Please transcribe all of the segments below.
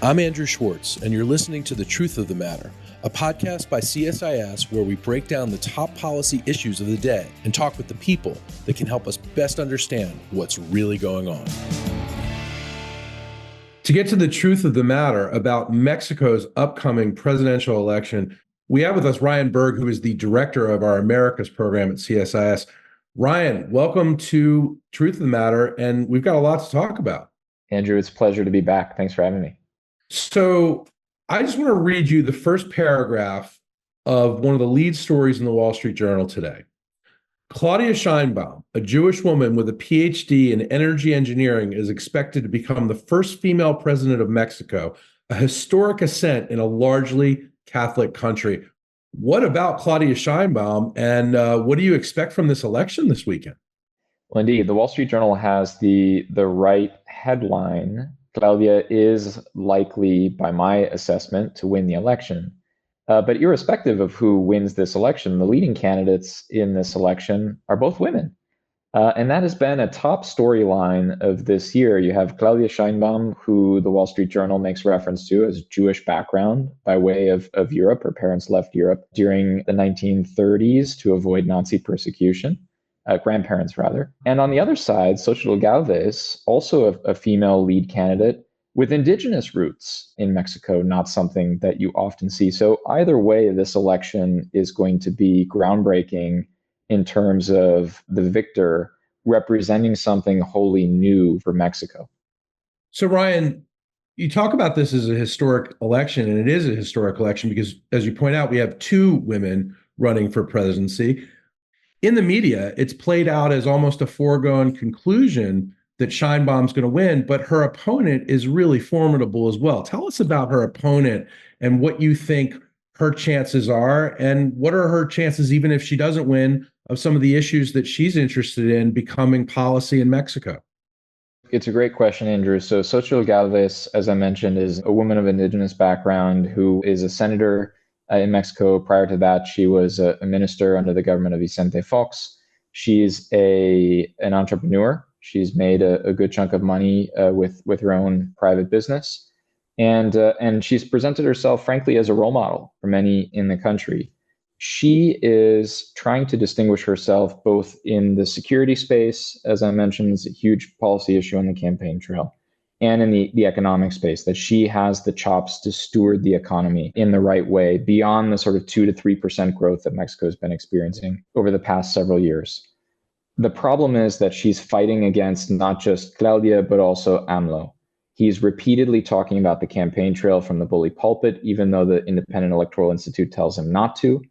I'm Andrew Schwartz, and you're listening to The Truth of the Matter, a podcast by CSIS where we break down the top policy issues of the day and talk with the people that can help us best understand what's really going on. To get to the truth of the matter about Mexico's upcoming presidential election, we have with us Ryan Berg, who is the director of our Americas program at CSIS. Ryan, welcome to Truth of the Matter, and we've got a lot to talk about. Andrew, it's a pleasure to be back. Thanks for having me. So I just want to read you the first paragraph of one of the lead stories in the Wall Street Journal today. Claudia Sheinbaum, a Jewish woman with a PhD in energy engineering, is expected to become the first female president of Mexico, a historic ascent in a largely Catholic country. What about Claudia Sheinbaum, and what do you expect from this election this weekend? Well, indeed, the Wall Street Journal has the right headline. Claudia is likely, by my assessment, to win the election. But irrespective of who wins this election, the leading candidates in this election are both women. And that has been a top storyline of this year. You have Claudia Sheinbaum, who the Wall Street Journal makes reference to as Jewish background by way of Europe. Her parents left Europe during the 1930s to avoid Nazi persecution. Grandparents, rather. And on the other side, Xóchitl Gálvez, also a female lead candidate with indigenous roots in Mexico, not something that you often see. So either way, this election is going to be groundbreaking in terms of the victor representing something wholly new for Mexico. So Ryan, you talk about this as a historic election, and it is a historic election because, as you point out, we have two women running for presidency. In the media, it's played out as almost a foregone conclusion that Sheinbaum's going to win, but her opponent is really formidable as well. Tell us about her opponent and what you think her chances are, and what are her chances, even if she doesn't win, of some of the issues that she's interested in becoming policy in Mexico. It's a great question, Andrew. So Xóchitl Gálvez, as I mentioned, is a woman of indigenous background who is a senator in Mexico. Prior to that, she was a minister under the government of Vicente Fox. She's an entrepreneur. She's made a good chunk of money with her own private business. And she's presented herself, frankly, as a role model for many in the country. She is trying to distinguish herself both in the security space, as I mentioned, is a huge policy issue on the campaign trail, and in the economic space, that she has the chops to steward the economy in the right way beyond the sort of 2 to 3% growth that Mexico has been experiencing over the past several years. The problem is that she's fighting against not just Claudia, but also AMLO. He's repeatedly talking about the campaign trail from the bully pulpit, even though the Independent Electoral Institute tells him not to.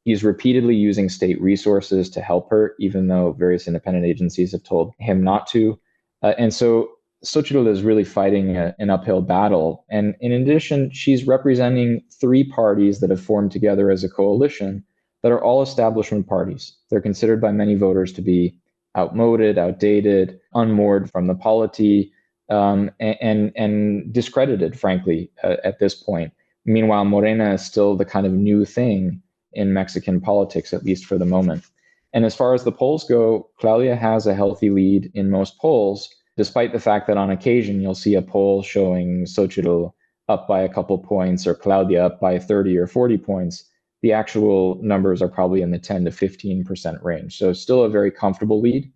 He's repeatedly using state resources to help her, even though various independent agencies have told him not to. And so Xóchitl is really fighting an uphill battle. And in addition, she's representing three parties that have formed together as a coalition that are all establishment parties. They're considered by many voters to be outmoded, outdated, unmoored from the polity, and discredited, frankly, at this point. Meanwhile, Morena is still the kind of new thing in Mexican politics, at least for the moment. And as far as the polls go, Claudia has a healthy lead in most polls, despite the fact that on occasion you'll see a poll showing Xóchitl up by a couple points or Claudia up by 30 or 40 points. The actual numbers are probably in the 10 to 15% range. So still a very comfortable lead,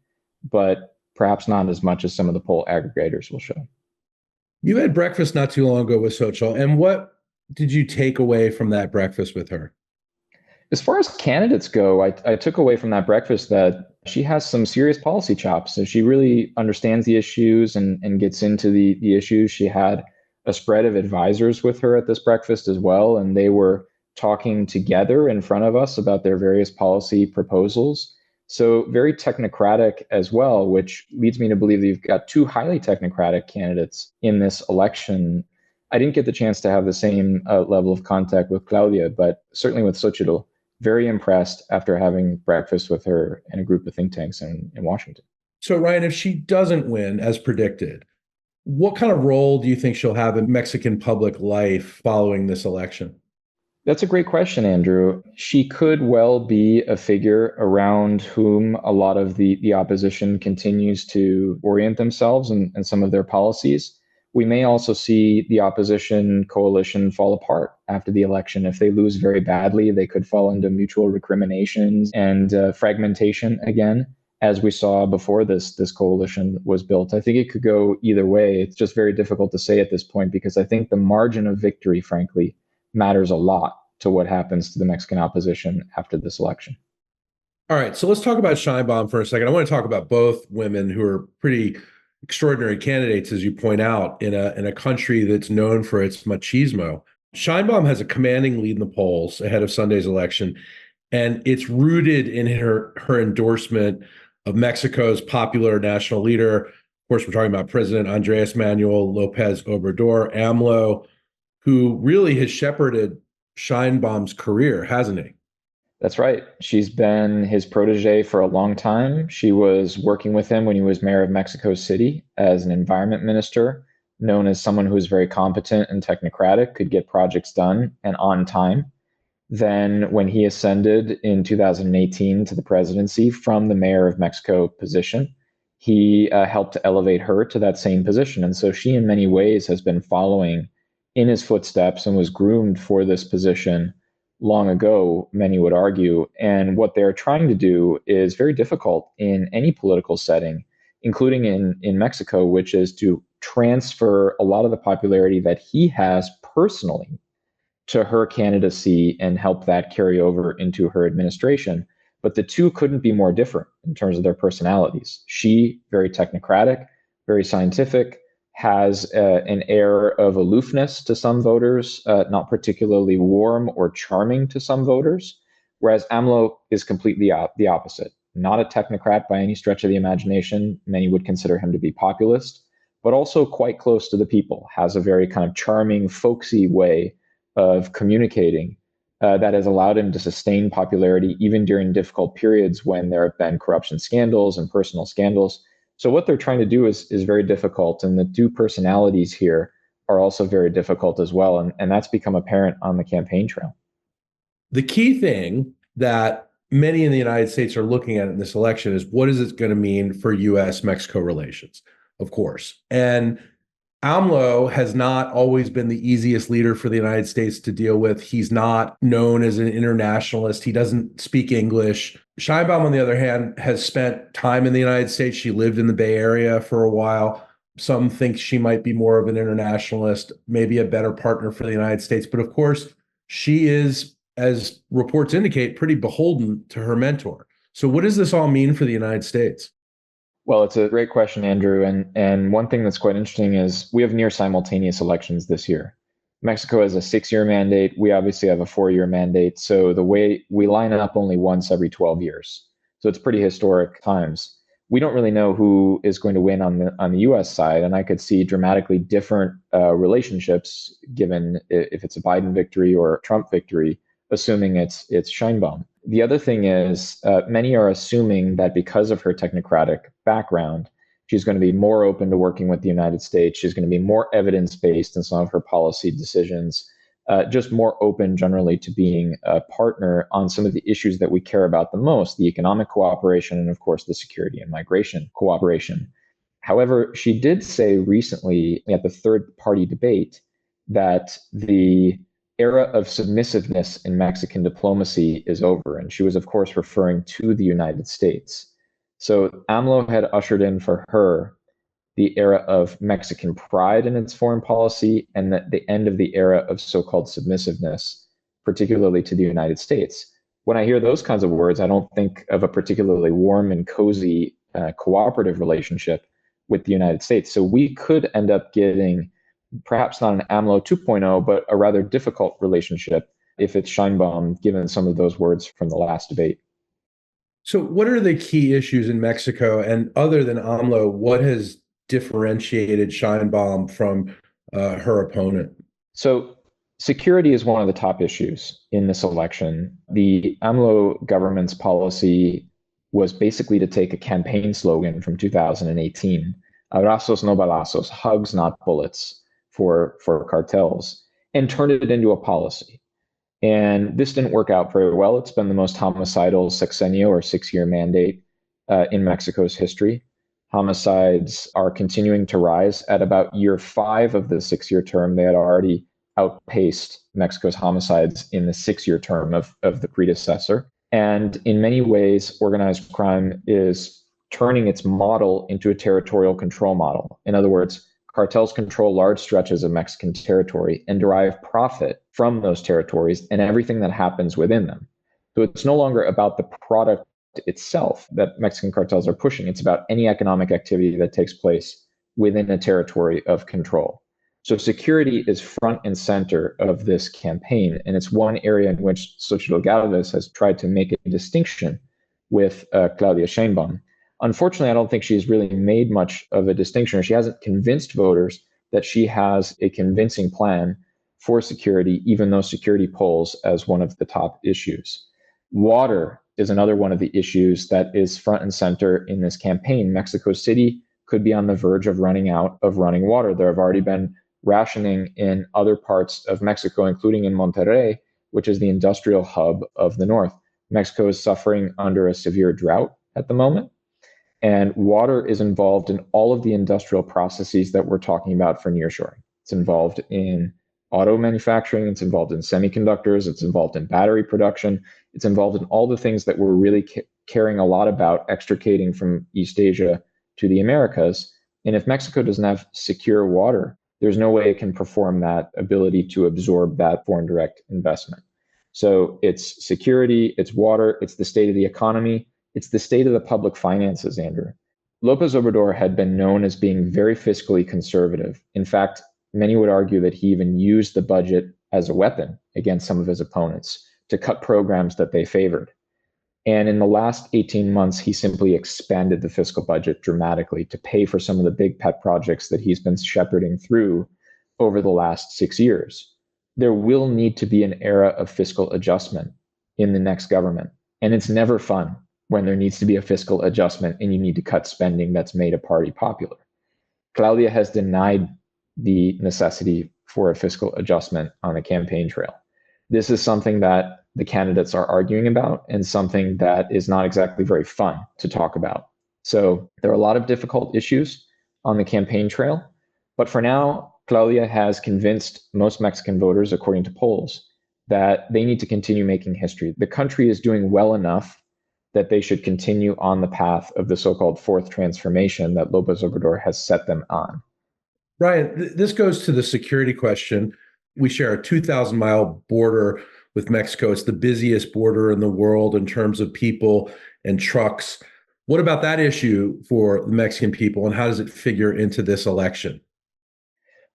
but perhaps not as much as some of the poll aggregators will show. You had breakfast not too long ago with Xóchitl, and what did you take away from that breakfast with her? As far as candidates go, I took away from that breakfast that she has some serious policy chops. So she really understands the issues and gets into the issues. She had a spread of advisors with her at this breakfast as well, and they were talking together in front of us about their various policy proposals. So very technocratic as well, which leads me to believe that you've got two highly technocratic candidates in this election. I didn't get the chance to have the same level of contact with Claudia, but certainly with Xóchitl, very impressed after having breakfast with her in a group of think tanks in Washington. So Ryan, if she doesn't win as predicted, what kind of role do you think she'll have in Mexican public life following this election? That's a great question, Andrew. She could well be a figure around whom a lot of the opposition continues to orient themselves and some of their policies. We may also see the opposition coalition fall apart after the election. If they lose very badly, they could fall into mutual recriminations and fragmentation again, as we saw before this coalition was built. I think it could go either way. It's just very difficult to say at this point because I think the margin of victory, frankly, matters a lot to what happens to the Mexican opposition after this election. All right, so let's talk about Sheinbaum for a second. I want to talk about both women who are pretty extraordinary candidates, as you point out, in a country that's known for its machismo. Sheinbaum has a commanding lead in the polls ahead of Sunday's election, and it's rooted in her endorsement of Mexico's popular national leader. Of course, we're talking about President Andrés Manuel López Obrador, AMLO, who really has shepherded Sheinbaum's career, hasn't he? That's right. She's been his protege for a long time. She was working with him when he was mayor of Mexico City as an environment minister, known as someone who was very competent and technocratic, could get projects done and on time. Then, when he ascended in 2018 to the presidency from the mayor of Mexico position, he helped to elevate her to that same position. And so she, in many ways, has been following in his footsteps and was groomed for this position long ago, many would argue. And what they're trying to do is very difficult in any political setting, including in Mexico, which is to transfer a lot of the popularity that he has personally to her candidacy and help that carry over into her administration. But the two couldn't be more different in terms of their personalities. She, very technocratic, very scientific, has an air of aloofness to some voters, not particularly warm or charming to some voters, whereas AMLO is completely the opposite. Not a technocrat by any stretch of the imagination. Many would consider him to be populist, but also quite close to the people, has a very kind of charming, folksy way of communicating that has allowed him to sustain popularity even during difficult periods when there have been corruption scandals and personal scandals. So what they're trying to do is very difficult, and the two personalities here are also very difficult as well, and that's become apparent on the campaign trail. The key thing that many in the United States are looking at in this election is what is it going to mean for U.S.-Mexico relations, of course. And AMLO has not always been the easiest leader for the United States to deal with. He's not known as an internationalist. He doesn't speak English. Sheinbaum, on the other hand, has spent time in the United States. She lived in the Bay Area for a while. Some think she might be more of an internationalist, maybe a better partner for the United States. But of course, she is, as reports indicate, pretty beholden to her mentor. So what does this all mean for the United States? Well, it's a great question, Andrew. And one thing that's quite interesting is we have near simultaneous elections this year. Mexico has a 6-year mandate. We obviously have a 4-year mandate. So the way we line up only once every 12 years. So it's pretty historic times. We don't really know who is going to win on the U.S. side. And I could see dramatically different relationships given if it's a Biden victory or a Trump victory, assuming it's Sheinbaum. The other thing is many are assuming that because of her technocratic background, she's going to be more open to working with the United States. She's going to be more evidence-based in some of her policy decisions, just more open generally to being a partner on some of the issues that we care about the most, the economic cooperation and, of course, the security and migration cooperation. However, she did say recently at the third-party debate that the era of submissiveness in Mexican diplomacy is over. And she was, of course, referring to the United States. So AMLO had ushered in for her the era of Mexican pride in its foreign policy and the end of the era of so-called submissiveness, particularly to the United States. When I hear those kinds of words, I don't think of a particularly warm and cozy cooperative relationship with the United States. So we could end up getting perhaps not an AMLO 2.0, but a rather difficult relationship if it's Sheinbaum, given some of those words from the last debate. So what are the key issues in Mexico? And other than AMLO, what has differentiated Sheinbaum from her opponent? So security is one of the top issues in this election. The AMLO government's policy was basically to take a campaign slogan from 2018, abrazos no balazos, hugs not bullets, for cartels, and turn it into a policy. And this didn't work out very well. It's been the most homicidal sexenio or 6-year mandate in Mexico's history. Homicides are continuing to rise. At about year 5 of the 6-year term, they had already outpaced Mexico's homicides in the 6-year term of the predecessor. And in many ways, organized crime is turning its model into a territorial control model. In other words, cartels control large stretches of Mexican territory and derive profit from those territories and everything that happens within them. So it's no longer about the product itself that Mexican cartels are pushing. It's about any economic activity that takes place within a territory of control. So security is front and center of this campaign, and it's one area in which Xóchitl Gálvez has tried to make a distinction with Claudia Sheinbaum. Unfortunately, I don't think she's really made much of a distinction, or she hasn't convinced voters that she has a convincing plan for security, even though security polls as one of the top issues. Water is another one of the issues that is front and center in this campaign. Mexico City could be on the verge of running out of running water. There have already been rationing in other parts of Mexico, including in Monterrey, which is the industrial hub of the north. Mexico is suffering under a severe drought at the moment, and water is involved in all of the industrial processes that we're talking about for nearshoring. It's involved in auto manufacturing, it's involved in semiconductors, it's involved in battery production, it's involved in all the things that we're really caring a lot about extricating from East Asia to the Americas. And if Mexico doesn't have secure water, there's no way it can perform that ability to absorb that foreign direct investment. So it's security, it's water, it's the state of the economy, it's the state of the public finances, Andrew. López Obrador had been known as being very fiscally conservative. In fact, many would argue that he even used the budget as a weapon against some of his opponents to cut programs that they favored. And in the last 18 months, he simply expanded the fiscal budget dramatically to pay for some of the big pet projects that he's been shepherding through over the last 6 years. There will need to be an era of fiscal adjustment in the next government. And it's never fun when there needs to be a fiscal adjustment and you need to cut spending that's made a party popular. Claudia has denied the necessity for a fiscal adjustment on the campaign trail. This is something that the candidates are arguing about and something that is not exactly very fun to talk about. So there are a lot of difficult issues on the campaign trail. But for now, Claudia has convinced most Mexican voters, according to polls, that they need to continue making history. The country is doing well enough that they should continue on the path of the so-called fourth transformation that López Obrador has set them on. Ryan, this goes to the security question. We share a 2,000-mile border with Mexico. It's the busiest border in the world in terms of people and trucks. What about that issue for the Mexican people, and how does it figure into this election?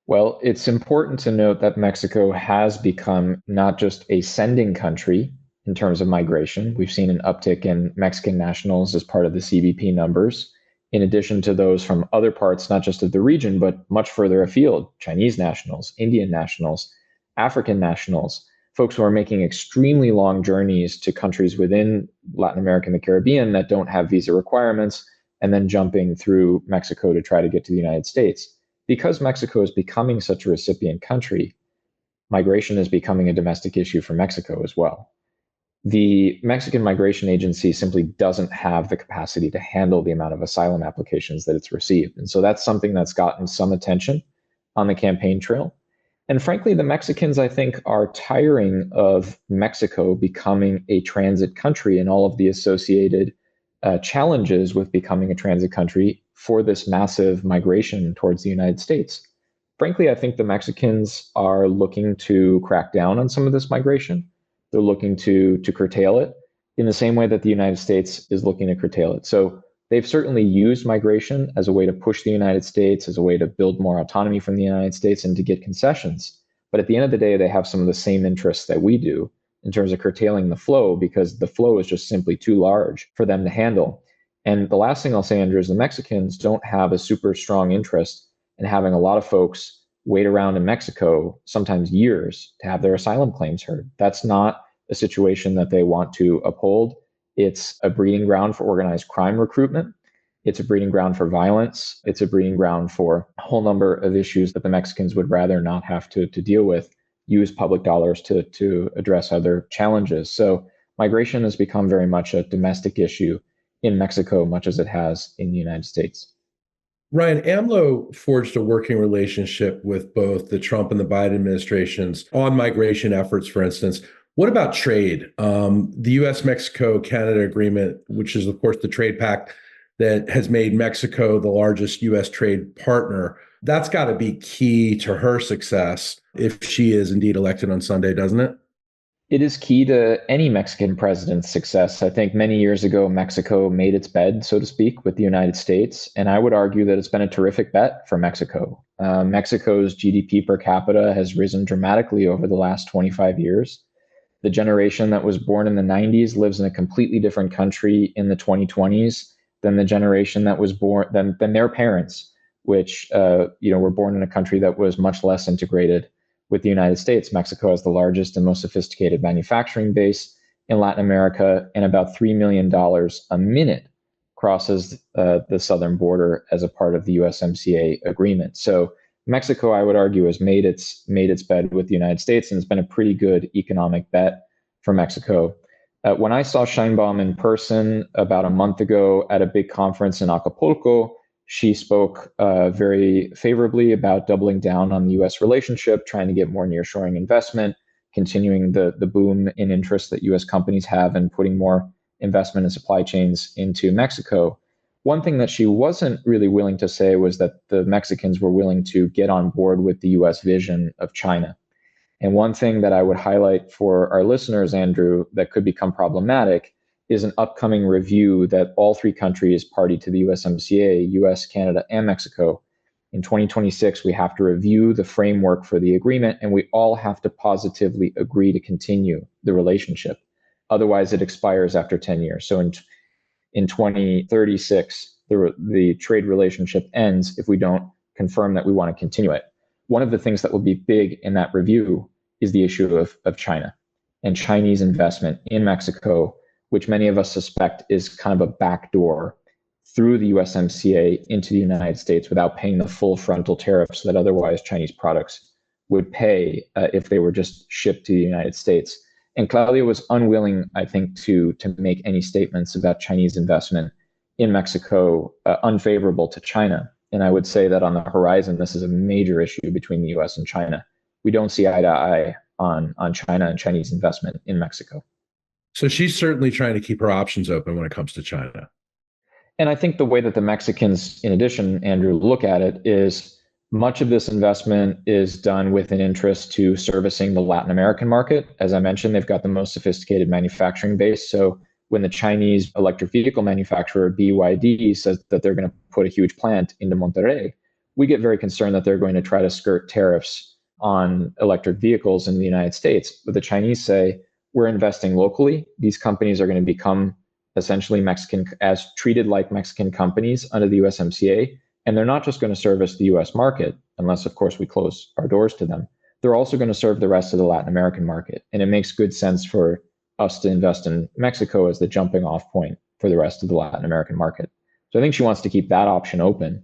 Well, it's important to note that Mexico has become not just a sending country in terms of migration. We've seen an uptick in Mexican nationals as part of the CBP numbers, in addition to those from other parts, not just of the region, but much further afield: Chinese nationals, Indian nationals, African nationals, folks who are making extremely long journeys to countries within Latin America and the Caribbean that don't have visa requirements, and then jumping through Mexico to try to get to the United States. Because Mexico is becoming such a recipient country, migration is becoming a domestic issue for Mexico as well. The Mexican Migration Agency simply doesn't have the capacity to handle the amount of asylum applications that it's received. And so that's something that's gotten some attention on the campaign trail. And frankly, the Mexicans, I think, are tiring of Mexico becoming a transit country and all of the associated challenges with becoming a transit country for this massive migration towards the United States. Frankly, I think the Mexicans are looking to crack down on some of this migration. They're looking to curtail it in the same way that the United States is looking to curtail it. So they've certainly used migration as a way to push the United States, as a way to build more autonomy from the United States and to get concessions. But at the end of the day, they have some of the same interests that we do in terms of curtailing the flow, because the flow is just simply too large for them to handle. And the last thing I'll say, Andrew, is the Mexicans don't have a super strong interest in having a lot of folks wait around in Mexico, sometimes years, to have their asylum claims heard. That's not a situation that they want to uphold. It's a breeding ground for organized crime recruitment. It's a breeding ground for violence. It's a breeding ground for a whole number of issues that the Mexicans would rather not have to deal with, use public dollars to address other challenges. So migration has become very much a domestic issue in Mexico, much as it has in the United States. Ryan, AMLO forged a working relationship with both the Trump and the Biden administrations on migration efforts, for instance. What about trade? The US Mexico Canada agreement, which is, of course, the trade pact that has made Mexico the largest US trade partner, that's got to be key to her success if she is indeed elected on Sunday, doesn't it? It is key to any Mexican president's success. I think many years ago, Mexico made its bed, so to speak, with the United States. And I would argue that it's been a terrific bet for Mexico. Mexico's GDP per capita has risen dramatically over the last 25 years. The generation that was born in the 90s lives in a completely different country in the 2020s than the generation that was born, than their parents, which were born in a country that was much less integrated with the United States. Mexico has the largest and most sophisticated manufacturing base in Latin America, and about $3 million a minute crosses the southern border as a part of the USMCA agreement. So Mexico, I would argue, has made its bed with the United States, and it's been a pretty good economic bet for Mexico. When I saw Sheinbaum in person about a month ago at a big conference in Acapulco, she spoke very favorably about doubling down on the U.S. relationship, trying to get more nearshoring investment, continuing the boom in interest that U.S. companies have, and putting more investment and supply chains into Mexico. One thing that she wasn't really willing to say was that the Mexicans were willing to get on board with the U.S. vision of China. And one thing that I would highlight for our listeners, Andrew, that could become problematic is an upcoming review that all three countries party to the USMCA, US, Canada, and Mexico. In 2026, we have to review the framework for the agreement, and we all have to positively agree to continue the relationship. Otherwise, it expires after 10 years. So in 2036, the trade relationship ends if we don't confirm that we want to continue it. One of the things that will be big in that review is the issue of China and Chinese investment in Mexico, which many of us suspect is kind of a backdoor through the USMCA into the United States without paying the full frontal tariffs that otherwise Chinese products would pay if they were just shipped to the United States. And Claudia was unwilling, I think, to make any statements about Chinese investment in Mexico unfavorable to China. And I would say that on the horizon, this is a major issue between the US and China. We don't see eye to eye on China and Chinese investment in Mexico. So she's certainly trying to keep her options open when it comes to China. And I think the way that the Mexicans, in addition, Andrew, look at it is much of this investment is done with an interest to servicing the Latin American market. As I mentioned, they've got the most sophisticated manufacturing base. So when the Chinese electric vehicle manufacturer BYD says that they're going to put a huge plant into Monterrey, we get very concerned that they're going to try to skirt tariffs on electric vehicles in the United States. But the Chinese say, we're investing locally. These companies are going to become essentially Mexican, as treated like Mexican companies under the USMCA. And they're not just going to service the US market, unless, of course, we close our doors to them. They're also going to serve the rest of the Latin American market. And it makes good sense for us to invest in Mexico as the jumping off point for the rest of the Latin American market. So I think she wants to keep that option open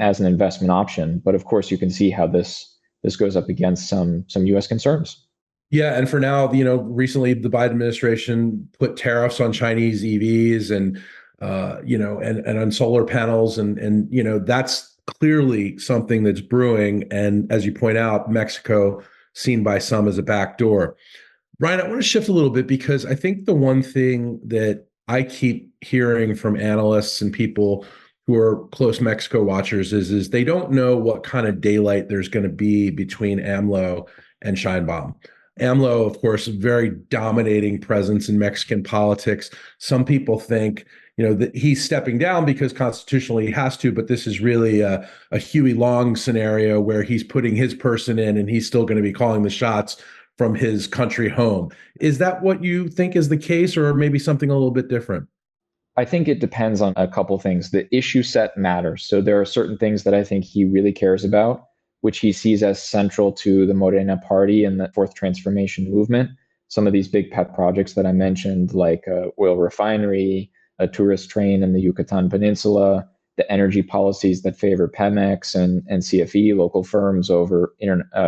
as an investment option. But of course, you can see how this goes up against some US concerns. Yeah, and for now, recently the Biden administration put tariffs on Chinese EVs and and on solar panels, and that's clearly something that's brewing. And as you point out, Mexico seen by some as a backdoor. Ryan, I want to shift a little bit because I think the one thing that I keep hearing from analysts and people who are close Mexico watchers is they don't know what kind of daylight there's going to be between AMLO and Sheinbaum. AMLO, of course, a very dominating presence in Mexican politics. Some people think, that he's stepping down because constitutionally he has to, but this is really a Huey Long scenario where he's putting his person in and he's still going to be calling the shots from his country home. Is that what you think is the case, or maybe something a little bit different? I think it depends on a couple things. The issue set matters. So there are certain things that I think he really cares about, which he sees as central to the Morena party and the fourth transformation movement. Some of these big pet projects that I mentioned, like oil refinery, a tourist train in the Yucatan Peninsula, the energy policies that favor Pemex and CFE, local firms, over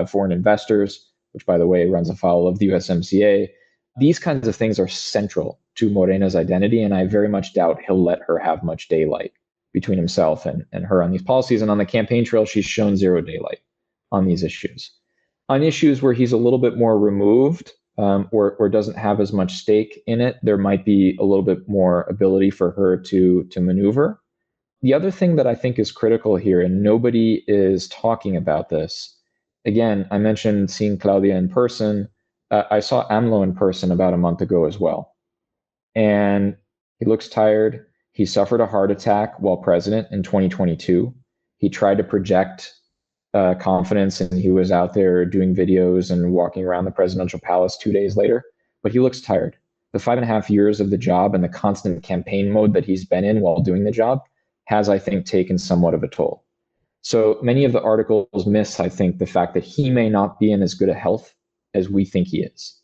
foreign investors, which, by the way, runs afoul of the USMCA. These kinds of things are central to Morena's identity, and I very much doubt he'll let her have much daylight. between himself and her on these policies. And on the campaign trail, she's shown zero daylight on these issues. On issues where he's a little bit more removed, or doesn't have as much stake in it, there might be a little bit more ability for her to maneuver. The other thing that I think is critical here, and nobody is talking about this, again, I mentioned seeing Claudia in person. I saw AMLO in person about a month ago as well. And he looks tired. He suffered a heart attack while president in 2022. He tried to project confidence, and he was out there doing videos and walking around the presidential palace 2 days later, but he looks tired. The 5.5 years of the job and the constant campaign mode that he's been in while doing the job has, I think, taken somewhat of a toll. So many of the articles miss, I think, the fact that he may not be in as good a health as we think he is.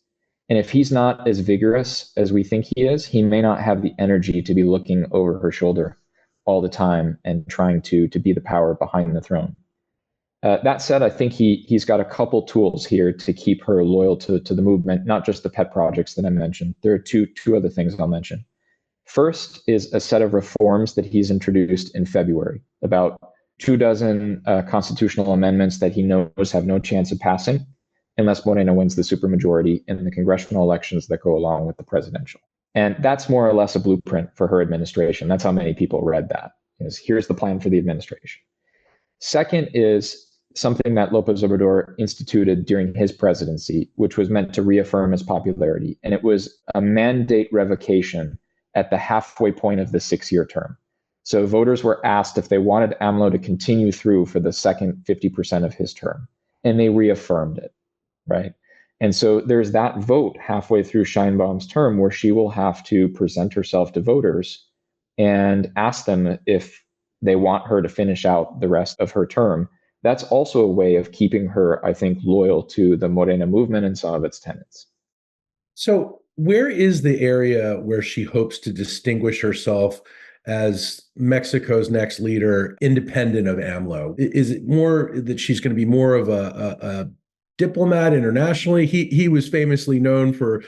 And if he's not as vigorous as we think he is, he may not have the energy to be looking over her shoulder all the time and trying to be the power behind the throne. That said, I think he's got a couple tools here to keep her loyal to the movement, not just the pet projects that I mentioned. There are two other things I'll mention. First is a set of reforms that he's introduced in February, about 24 constitutional amendments that he knows have no chance of passing unless Morena wins the supermajority in the congressional elections that go along with the presidential. And that's more or less a blueprint for her administration. That's how many people read that. Here's the plan for the administration. Second is something that López Obrador instituted during his presidency, which was meant to reaffirm his popularity. And it was a mandate revocation at the halfway point of the 6-year term. So voters were asked if they wanted AMLO to continue through for the second 50% of his term, and they reaffirmed it, right? And so there's that vote halfway through Sheinbaum's term where she will have to present herself to voters and ask them if they want her to finish out the rest of her term. That's also a way of keeping her, I think, loyal to the Morena movement and some of its tenets. So where is the area where she hopes to distinguish herself as Mexico's next leader, independent of AMLO? Is it more that she's going to be more of a diplomat internationally? He was famously known for,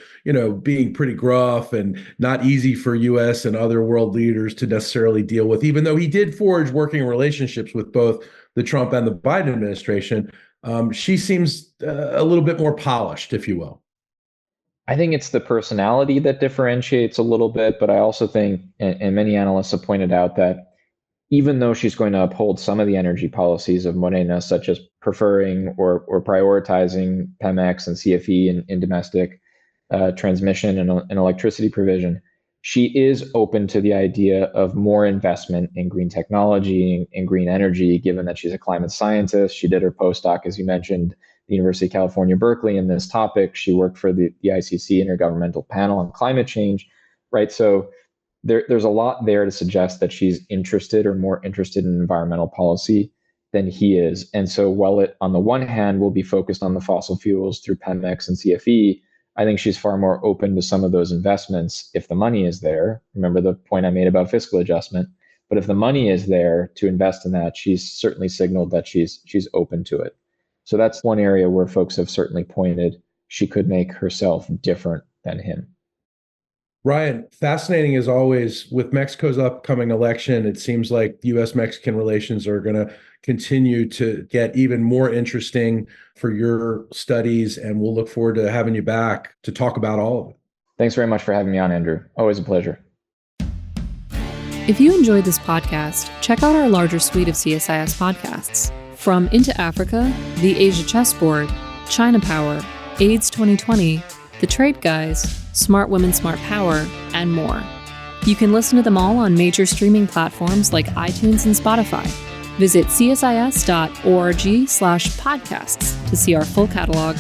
being pretty gruff and not easy for U.S. and other world leaders to necessarily deal with, even though he did forge working relationships with both the Trump and the Biden administration. She seems a little bit more polished, if you will. I think it's the personality that differentiates a little bit, but I also think, and many analysts have pointed out, that even though she's going to uphold some of the energy policies of Morena, such as preferring or prioritizing Pemex and CFE in domestic transmission and electricity provision, she is open to the idea of more investment in green technology and green energy, given that she's a climate scientist. She did her postdoc, as you mentioned, the University of California, Berkeley, in this topic. She worked for the ICC Intergovernmental Panel on Climate Change, right? So there's a lot there to suggest that she's interested or more interested in environmental policy than he is. And so while it, on the one hand, will be focused on the fossil fuels through Pemex and CFE, I think she's far more open to some of those investments if the money is there. Remember the point I made about fiscal adjustment. But if the money is there to invest in that, she's certainly signaled that she's open to it. So that's one area where folks have certainly pointed she could make herself different than him. Ryan, fascinating as always. With Mexico's upcoming election, it seems like U.S.-Mexican relations are going to continue to get even more interesting for your studies, and we'll look forward to having you back to talk about all of it. Thanks very much for having me on, Andrew. Always a pleasure. If you enjoyed this podcast, check out our larger suite of CSIS podcasts. From Into Africa, The Asia Chessboard, China Power, AIDS 2020, The Trade Guys, Smart Women, Smart Power, and more. You can listen to them all on major streaming platforms like iTunes and Spotify. Visit csis.org/podcasts to see our full catalog.